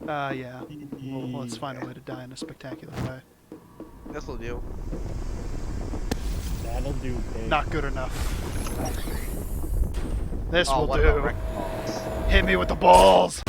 Yeah. Well, let's find a way to die in a spectacular way. This'll do. That'll do, babe. Not good enough. This Oh, will what about do. wrecking balls? Hit me with the balls!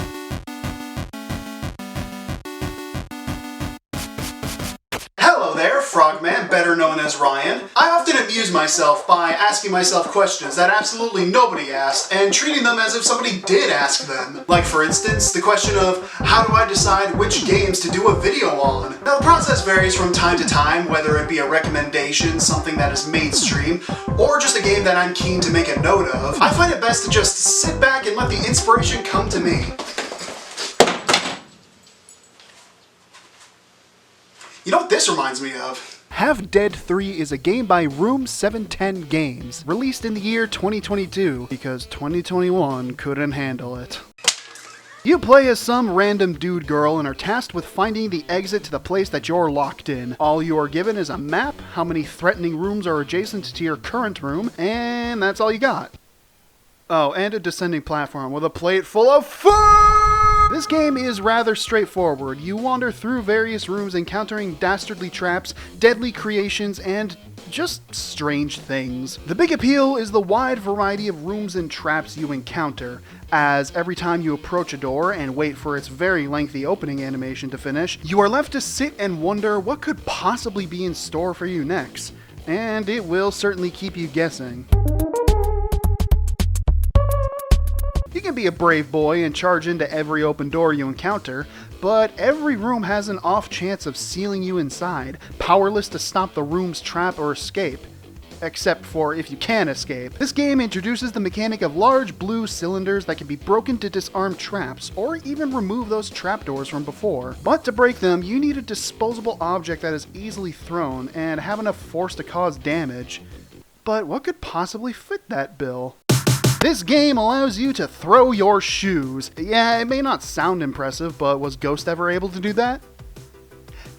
Hello there, Frogman, better known as Ryan. I often amuse myself by asking myself questions that absolutely nobody asked and treating them as if somebody did ask them. Like, for instance, the question of, how do I decide which games to do a video on? Now, the process varies from time to time, whether it be a recommendation, something that is mainstream, or just a game that I'm keen to make a note of. I find it best to just sit back and let the inspiration come to me. You know what this reminds me of? Have Dead 3 is a game by Room 710 Games, released in the year 2022, because 2021 couldn't handle it. You play as some random dude girl and are tasked with finding the exit to the place that you're locked in. All you are given is a map, how many threatening rooms are adjacent to your current room, and that's all you got. Oh, and a descending platform with a plate full of food! This game is rather straightforward. You wander through various rooms encountering dastardly traps, deadly creations, and just strange things. The big appeal is the wide variety of rooms and traps you encounter, as every time you approach a door and wait for its very lengthy opening animation to finish, you are left to sit and wonder what could possibly be in store for you next. And it will certainly keep you guessing. You can be a brave boy and charge into every open door you encounter, but every room has an off chance of sealing you inside, powerless to stop the room's trap or escape. Except for if you can escape. This game introduces the mechanic of large blue cylinders that can be broken to disarm traps, or even remove those trapdoors from before. But to break them, you need a disposable object that is easily thrown and have enough force to cause damage. But what could possibly fit that bill? This game allows you to throw your shoes. Yeah, it may not sound impressive, but was Ghost ever able to do that?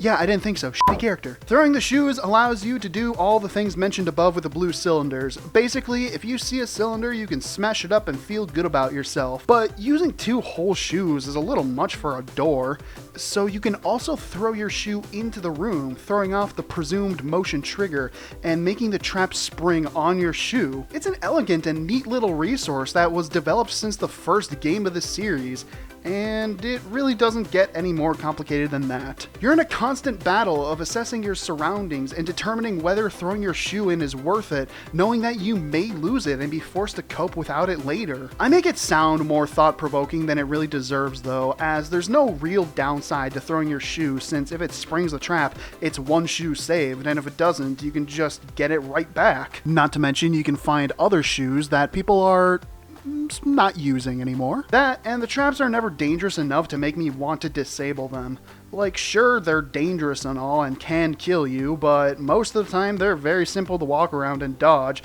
Yeah, I didn't think so. Shitty character. Throwing the shoes allows you to do all the things mentioned above with the blue cylinders. Basically, if you see a cylinder, you can smash it up and feel good about yourself. But using two whole shoes is a little much for a door, so you can also throw your shoe into the room, throwing off the presumed motion trigger and making the trap spring on your shoe. It's an elegant and neat little resource that was developed since the first game of the series, and it really doesn't get any more complicated than that. You're in a constant battle of assessing your surroundings and determining whether throwing your shoe in is worth it, knowing that you may lose it and be forced to cope without it later. I make it sound more thought-provoking than it really deserves though, as there's no real downside to throwing your shoe, since if it springs the trap, it's one shoe saved, and if it doesn't, you can just get it right back. Not to mention you can find other shoes that people are not using anymore. That, and the traps are never dangerous enough to make me want to disable them. Like, sure, they're dangerous and all and can kill you, but most of the time they're very simple to walk around and dodge.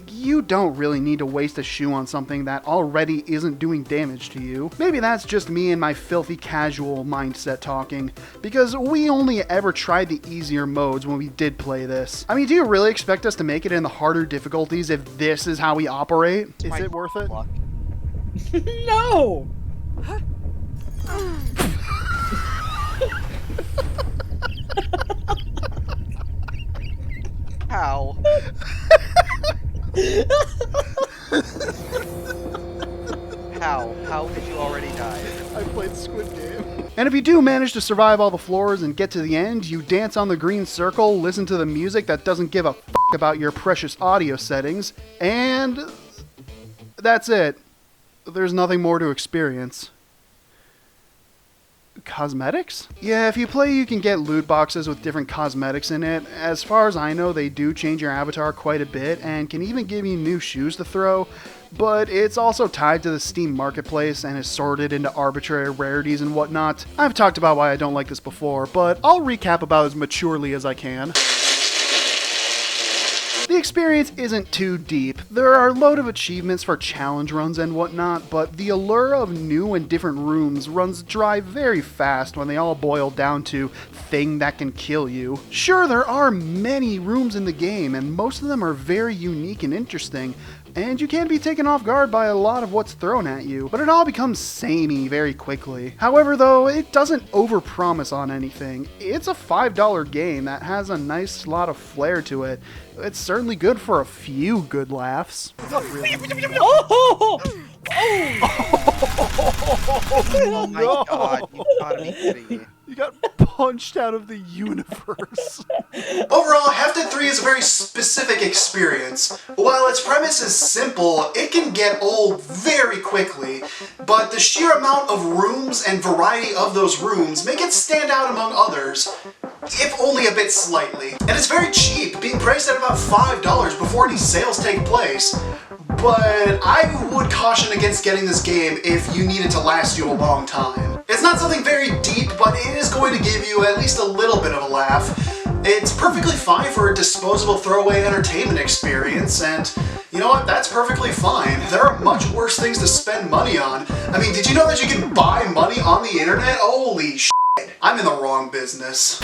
You don't really need to waste a shoe on something that already isn't doing damage to you. Maybe that's just me and my filthy casual mindset talking, because we only ever tried the easier modes when we did play this. I mean, do you really expect us to make it in the harder difficulties if this is how we operate? Is it worth it? Luck. No! How? How did you already die? I played Squid Game. And if you do manage to survive all the floors and get to the end, you dance on the green circle, listen to the music that doesn't give a f*** about your precious audio settings, and that's it. There's nothing more to experience. Cosmetics? Yeah, if you play, you can get loot boxes with different cosmetics in it. As far as I know, they do change your avatar quite a bit and can even give you new shoes to throw, but it's also tied to the Steam marketplace and is sorted into arbitrary rarities and whatnot. I've talked about why I don't like this before, but I'll recap about as maturely as I can. The experience isn't too deep. There are a load of achievements for challenge runs and whatnot, but the allure of new and different rooms runs dry very fast when they all boil down to thing that can kill you. Sure, there are many rooms in the game, and most of them are very unique and interesting, and you can be taken off guard by a lot of what's thrown at you, but it all becomes samey very quickly. However though, it doesn't overpromise on anything. It's a $5 game that has a nice lot of flair to it. It's certainly good for a few good laughs. Oh! Oh my god, you gotta be kidding me. You got punched out of the universe. Overall, Hefted 3 is a very specific experience. While its premise is simple, it can get old very quickly, but the sheer amount of rooms and variety of those rooms make it stand out among others, if only a bit slightly. And it's very cheap, being priced at about $5 before any sales take place. But I would caution against getting this game if you need it to last you a long time. It's not something very deep, but it is going to give you at least a little bit of a laugh. It's perfectly fine for a disposable throwaway entertainment experience, and you know what, that's perfectly fine. There are much worse things to spend money on. I mean, did you know that you can buy money on the internet? Holy shit, I'm in the wrong business.